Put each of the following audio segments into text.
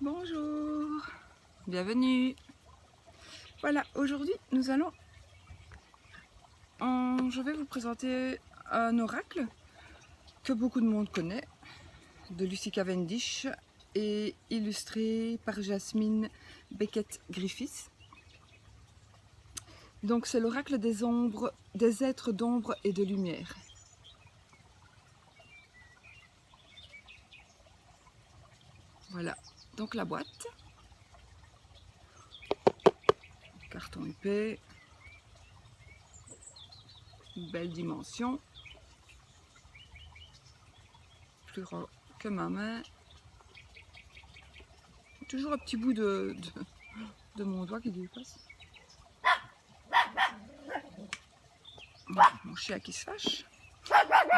Bonjour, bienvenue. Voilà, aujourd'hui nous allons, je vais vous présenter un oracle que beaucoup de monde connaît, de Lucy Cavendish et illustré par Jasmine Beckett-Griffiths. Donc c'est l'oracle des ombres, des êtres d'ombre et de lumière. Voilà, donc la boîte, carton épais, belle dimension, plus grand que ma main, toujours un petit bout de mon doigt qui dépasse. Mon chien qui se fâche.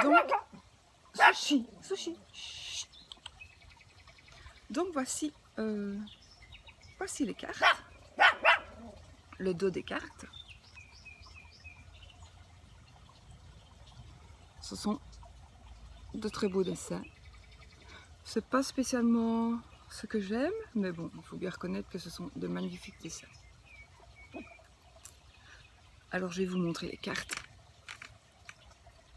Donc, sushi. Chut. Donc voici les cartes, le dos des cartes. Ce sont de très beaux dessins. C'est pas spécialement ce que j'aime, mais bon, il faut bien reconnaître que ce sont de magnifiques dessins. Alors je vais vous montrer les cartes.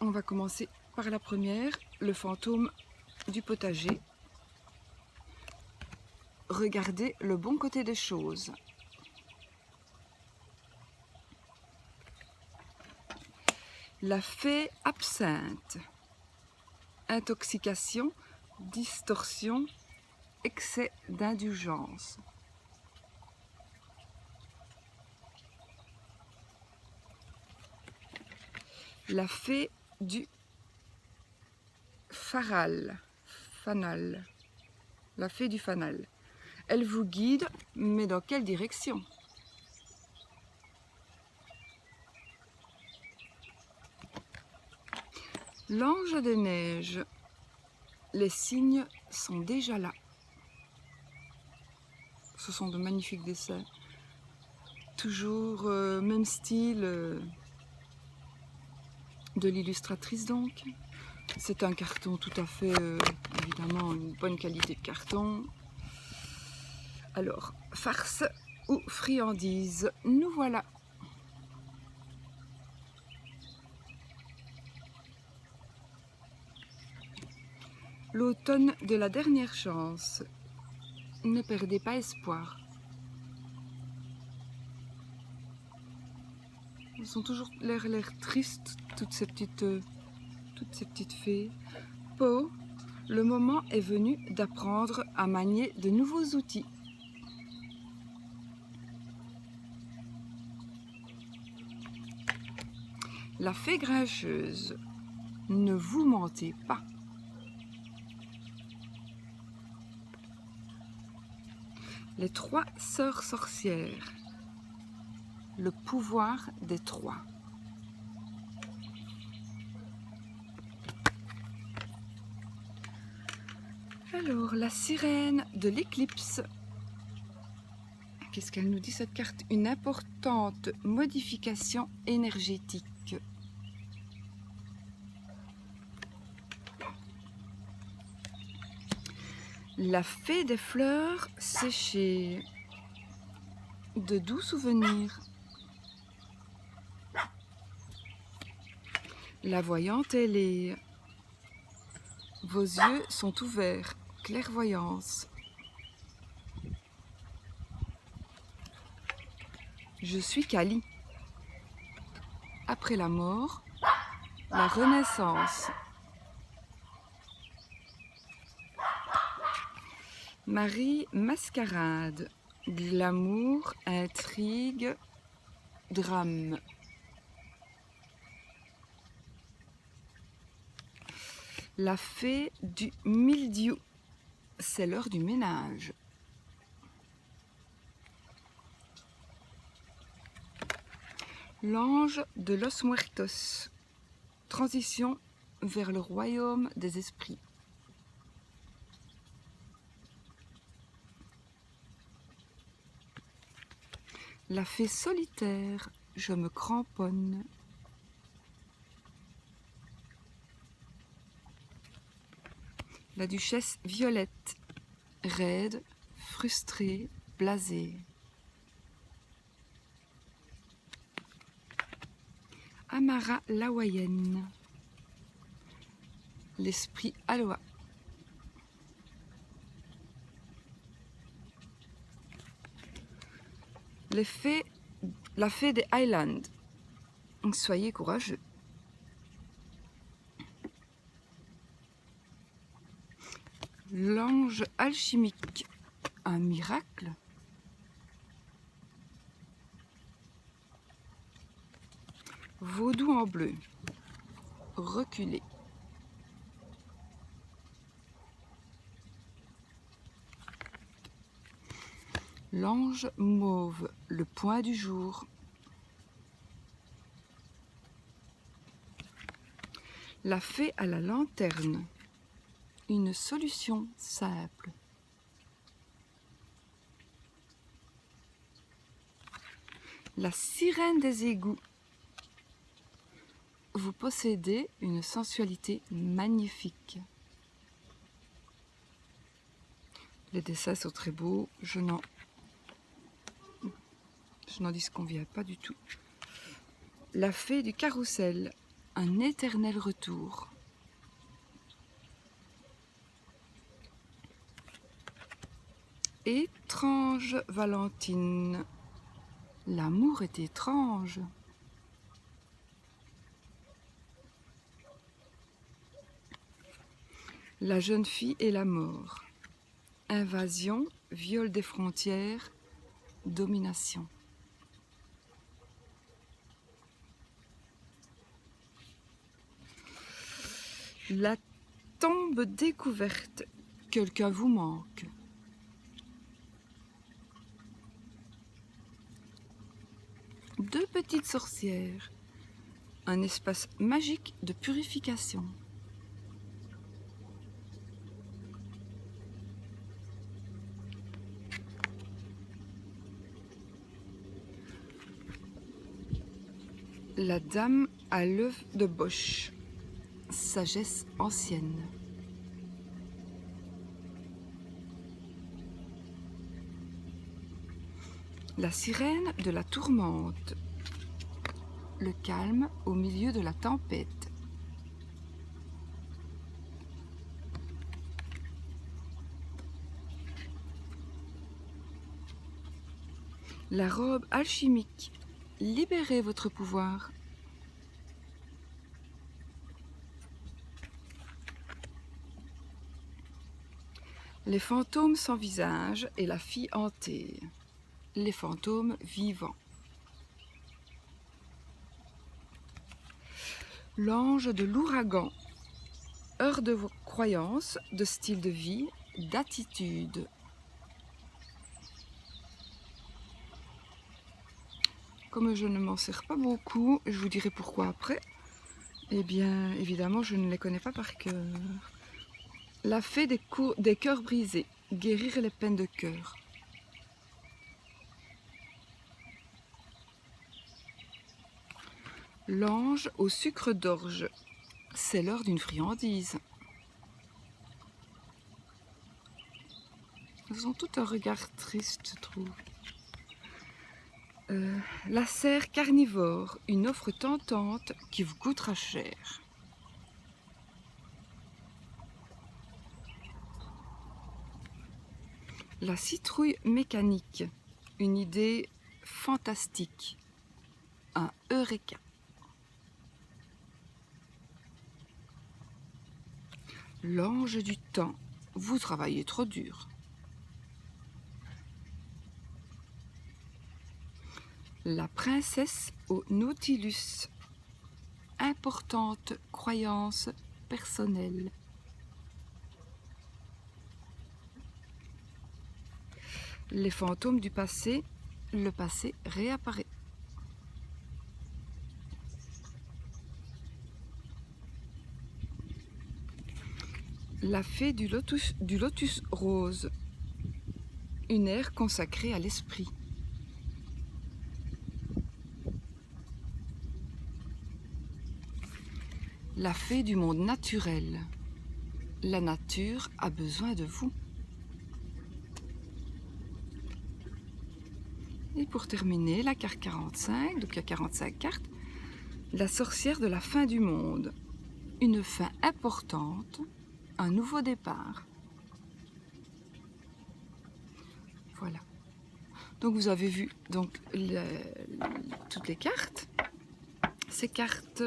On va commencer par la première, le fantôme du potager. Regardez le bon côté des choses. La fée absinthe. Intoxication, distorsion, excès d'indulgence. La fée du fanal. La fée du fanal. Elle vous guide, mais dans quelle direction? L'ange des neiges. Les signes sont déjà là. Ce sont de magnifiques dessins. Toujours même style de l'illustratrice donc. C'est un carton tout à fait, évidemment, une bonne qualité de carton. Alors, farce ou friandise, nous voilà. L'automne de la dernière chance. Ne perdez pas espoir. Elles sont toujours l'air tristes, toutes ces petites fées. Poe, le moment est venu d'apprendre à manier de nouveaux outils. La fée grincheuse, ne vous mentez pas. Les trois sœurs sorcières, le pouvoir des trois. Alors, la sirène de l'éclipse. Qu'est-ce qu'elle nous dit cette carte? Une importante modification énergétique. La fée des fleurs séchées. De doux souvenirs. La voyante ailée. Vos yeux sont ouverts. Clairvoyance. Je suis Kali. Après la mort, la renaissance. Marie Mascarade. Glamour, intrigue, drame. La fée du mildiou. C'est l'heure du ménage. L'ange de Los Muertos. Transition vers le royaume des esprits. La fée solitaire. Je me cramponne. La duchesse Violette. Raide, frustrée, blasée. Amara l'hawaïenne, l'esprit aloha. La fée des Highlands, soyez courageux. L'ange alchimique, un miracle. Vaudou en bleu, reculez. L'ange mauve, le point du jour. La fée à la lanterne, une solution simple. La sirène des égouts. Vous possédez une sensualité magnifique. Les dessins sont très beaux, je n'en disconviens pas du tout. La fée du carrousel, un éternel retour. Étrange Valentine, l'amour est étrange. La jeune fille et la mort. Invasion, viol des frontières, domination. La tombe découverte, quelqu'un vous manque. Deux petites sorcières, un espace magique de purification. La dame à l'œuf de Bosch, sagesse ancienne. La sirène de la tourmente, le calme au milieu de la tempête. La robe alchimique, libérez votre pouvoir. Les fantômes sans visage et la fille hantée. Les fantômes vivants. L'ange de l'ouragan. Heure de vos croyances, de style de vie, d'attitude. Comme je ne m'en sers pas beaucoup, je vous dirai pourquoi après. Eh bien, évidemment, je ne les connais pas par cœur. La fée des cœurs brisés, guérir les peines de cœur. L'ange au sucre d'orge, c'est l'heure d'une friandise. Elles ont tout un regard triste, je trouve. La serre carnivore, une offre tentante qui vous coûtera cher. La citrouille mécanique, une idée fantastique, un eureka. L'ange du temps, vous travaillez trop dur. La princesse au Nautilus, importante croyance personnelle. Les fantômes du passé, le passé réapparaît. La fée du lotus rose, une ère consacrée à l'esprit. La fée du monde naturel, la nature a besoin de vous. Et pour terminer, la carte 45, donc il y a 45 cartes. La sorcière de la fin du monde. Une fin importante, un nouveau départ. Voilà. Donc vous avez vu donc, toutes les cartes. Ces cartes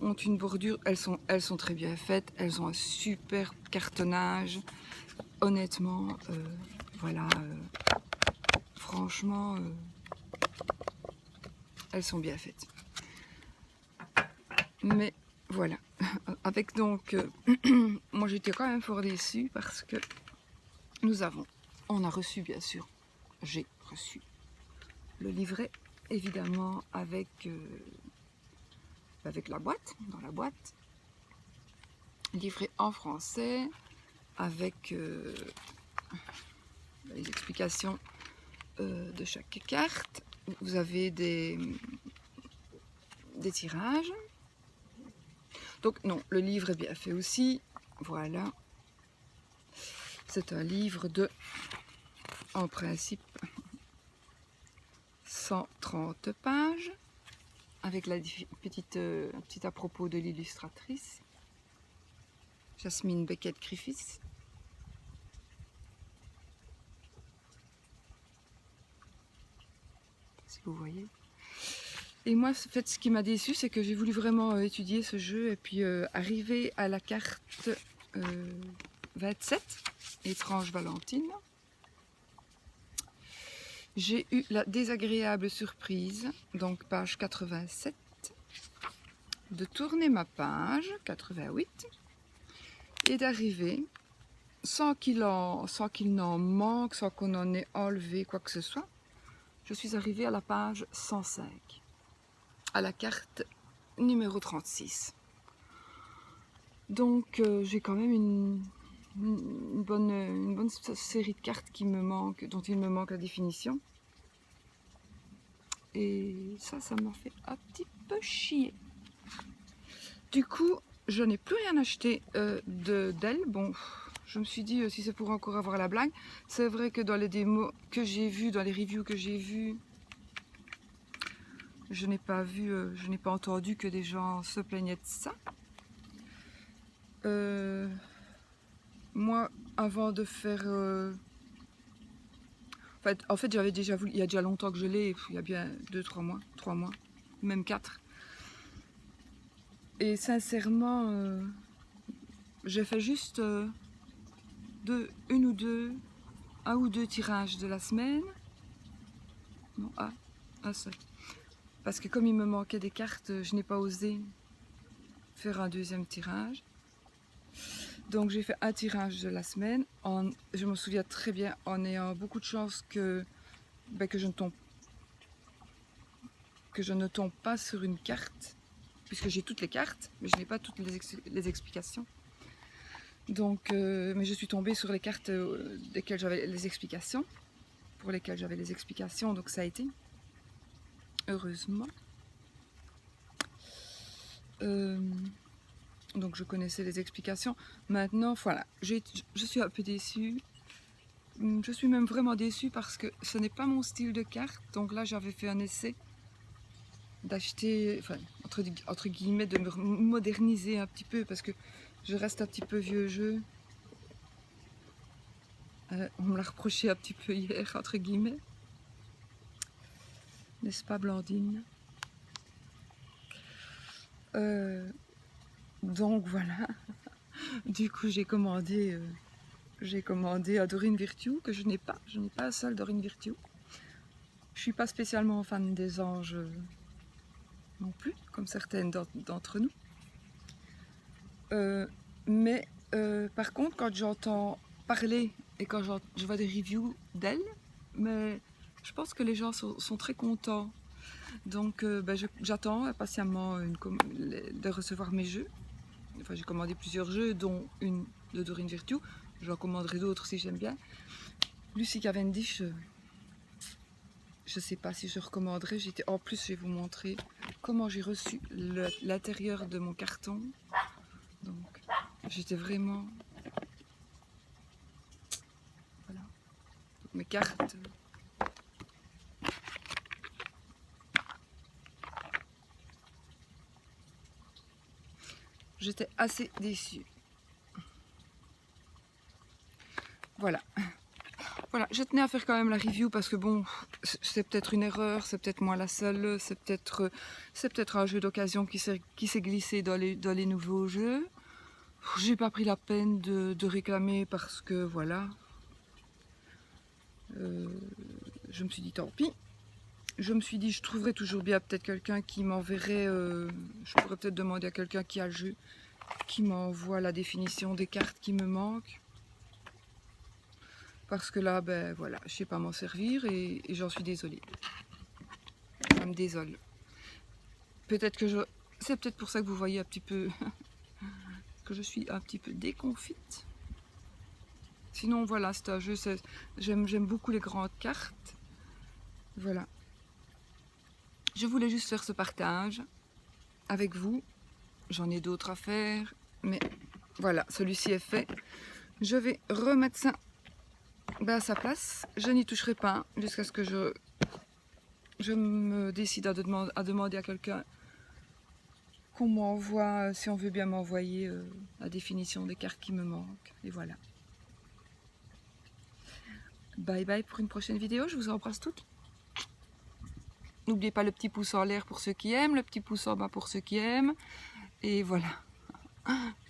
ont une bordure, elles sont très bien faites, elles ont un super cartonnage. Honnêtement, voilà, franchement, elles sont bien faites. Mais voilà, avec donc, moi j'étais quand même fort déçue parce que on a reçu bien sûr, j'ai reçu le livret, évidemment avec la boîte, dans la boîte, livré en français, avec les explications de chaque carte. Vous avez des tirages. Donc non, le livre est bien fait aussi. Voilà. C'est un livre de, en principe, 130 pages, avec la petite à propos de l'illustratrice, Jasmine Beckett-Griffiths. Si vous voyez. Et moi, en fait, ce qui m'a déçu, c'est que j'ai voulu vraiment étudier ce jeu et puis arriver à la carte 27, Étrange Valentine. J'ai eu la désagréable surprise, donc page 87, de tourner ma page 88 et d'arriver sans qu'il n'en manque, sans qu'on en ait enlevé quoi que ce soit. Je suis arrivée à la page 105, à la carte numéro 36. Donc j'ai quand même une bonne série de cartes qui me manquent, dont il me manque la définition. Et ça m'a fait un petit peu chier. Du coup, je n'ai plus rien acheté d'elle. Bon, je me suis dit, si c'est pour encore avoir la blague, c'est vrai que dans les démos que j'ai vues, dans les reviews que j'ai vues, je n'ai pas entendu que des gens se plaignaient de ça. Moi, avant de faire... En fait, j'avais déjà voulu, il y a déjà longtemps que je l'ai, il y a bien 3 mois, même 4. Et sincèrement, j'ai fait juste un ou deux tirages de la semaine. Non, un seul. Parce que comme il me manquait des cartes, je n'ai pas osé faire un deuxième tirage. Donc j'ai fait un tirage de la semaine, je me souviens très bien, en ayant beaucoup de chance que je ne tombe pas sur une carte, puisque j'ai toutes les cartes, mais je n'ai pas toutes les explications. Donc, mais je suis tombée sur les cartes desquelles j'avais les explications, pour lesquelles j'avais les explications, donc ça a été, heureusement. Donc je connaissais les explications. Maintenant, voilà, je suis un peu déçue. Je suis même vraiment déçue parce que ce n'est pas mon style de carte. Donc là, j'avais fait un essai d'acheter, enfin, entre guillemets, de me moderniser un petit peu parce que je reste un petit peu vieux jeu. On me l'a reproché un petit peu hier, entre guillemets. N'est-ce pas, Blandine? Donc voilà. Du coup, j'ai commandé à Dorine Virtue, que je n'ai pas. Je n'ai pas un seul Dorine Virtue. Je suis pas spécialement fan des anges non plus, comme certaines d'entre nous. Mais par contre, quand j'entends parler et quand je vois des reviews d'elle, mais je pense que les gens sont très contents. Donc j'attends impatiemment de recevoir mes jeux. Enfin, j'ai commandé plusieurs jeux, dont une de Dorine Virtue. J'en commanderai d'autres si j'aime bien. Lucy Cavendish, je ne sais pas si je recommanderai. En plus, je vais vous montrer comment j'ai reçu l'intérieur de mon carton. Donc, j'étais vraiment... Voilà. Donc, mes cartes J'étais assez déçue. Voilà. Voilà, je tenais à faire quand même la review parce que bon, c'est peut-être une erreur, c'est peut-être moi la seule, c'est peut-être un jeu d'occasion qui s'est glissé dans les nouveaux jeux. J'ai pas pris la peine de réclamer parce que voilà. Je me suis dit tant pis. Je me suis dit je trouverais toujours bien peut-être quelqu'un qui m'enverrait, je pourrais peut-être demander à quelqu'un qui a le jeu, qui m'envoie la définition des cartes qui me manquent. Parce que là, ben voilà, je sais pas m'en servir et j'en suis désolée. Ça me désole. Peut-être que c'est peut-être pour ça que vous voyez un petit peu que je suis un petit peu déconfite. Sinon voilà, c'est un jeu, j'aime beaucoup les grandes cartes. Voilà. Je voulais juste faire ce partage avec vous. J'en ai d'autres à faire, mais voilà, celui-ci est fait. Je vais remettre ça à sa place. Je n'y toucherai pas jusqu'à ce que je me décide à demander à quelqu'un qu'on m'envoie, si on veut bien m'envoyer la définition des cartes qui me manquent. Et voilà. Bye bye pour une prochaine vidéo, je vous embrasse toutes. N'oubliez pas le petit pouce en l'air pour ceux qui aiment, le petit pouce en bas pour ceux qui aiment. Et voilà.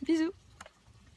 Bisous.